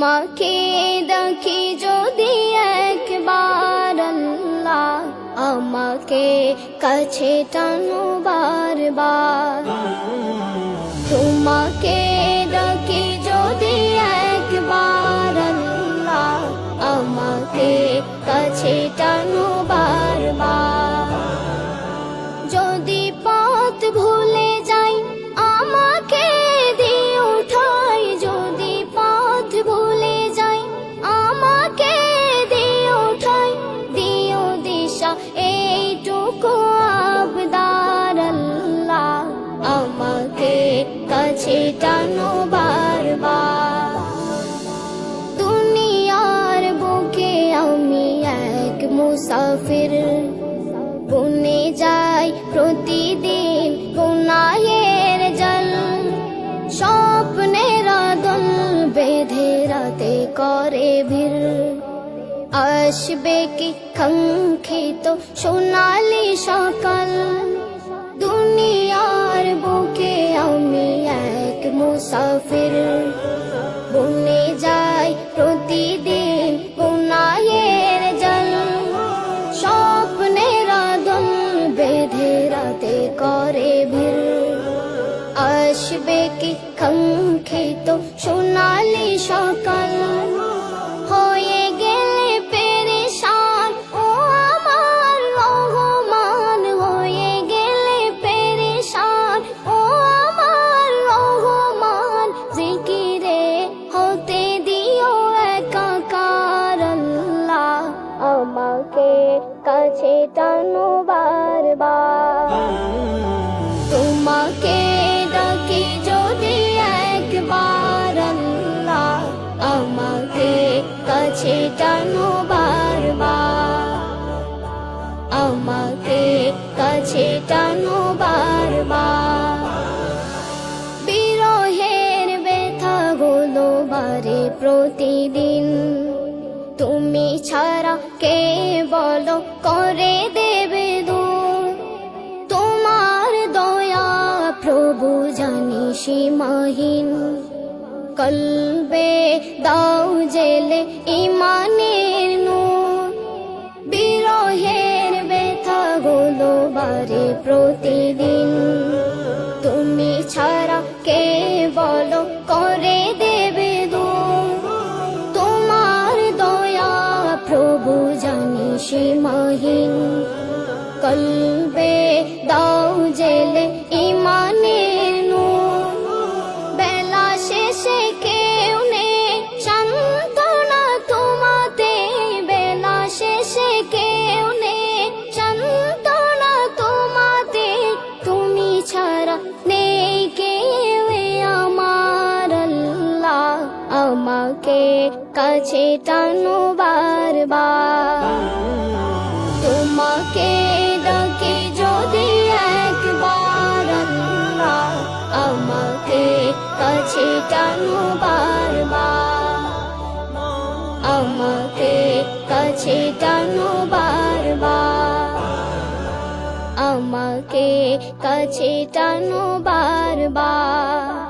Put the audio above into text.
তোমাকে ডাকি যদি একবার আল্লাহ, আমাকে কাছে টানো বারবার। তোমাকে ডাকি যদি একবার আল্লাহ, আমাকে কাছে টানো বারবার। যদি পথ ভুলে যাই আমাকে দিও ঠাই, যদি পথ ভুলে যাই আমাকে দিও ঠাই, দিও দিশা এইটুকু আবদার আল্লাহ, আমাকে কাছে টানো বারবার। দুনিয়ার বুকে আমি এক মুসাফির, বনে যাই প্রতিদিন গুনাহের জল। স্বপ্নের দল বেঁধে রাতে করে ভিড়, আসবে কি কাঙ্ক্ষিত সোনালি সকাল। দুনিয়ার বুকে আমি এক মুসাফির, বনে যাই প্রতিদিন গুনাহের জল। স্বপ্নের দল বেঁধে রাতে করে ভিড়, আসবে কি কাঙ্ক্ষিত সোনালি সকাল। হয়ে গেলে পেরেশান ও আমার রহমান, হয়ে গেলে পেরেশান ও আমার রহমান। জিকিরে হতে দিও একাকার আল্লাহ, আমাকে কাছে টানো বারবার। তোমাকে ডাকি যদি একবার আল্লাহ, আমাকে কাছে টানো বারবার, আমাকে কাছে টানো বারবার। বিরহের ব্যথাগুলো বাড়ে প্রতিদিন, তুমি ছাড়া কে বলো করে দেবে দূর। তোমার দয়া প্রভু জানি সীমাহীন, কলবে দাও জেলে ইমানের নূর। বিরহের ব্যথাগুলো বাড়ে প্রতিদিন, তুমি ছাড়া কে বলো করে দেবে দূর। তোমার দয়া প্রভু জানি সীমাহীন, কলবে দাও জেলে ইমানের নূর। বেলা শেষে কেউ নেই সান্ত্বনা তোমাতে, বেলা শেষে কেউ নেই সান্ত্বনা তোমাতে। তুমি ছাড়া নেই কেউ আমার আল্লাহ, আমাকে কাছে টানো বারবার। তোমাকে ডাকি যদি একবার আল্লাহ, আমাকে কাছে টানো বারবার, আমাকে কাছে টানো বারবার, আমাকে কাছে টানো বারবার।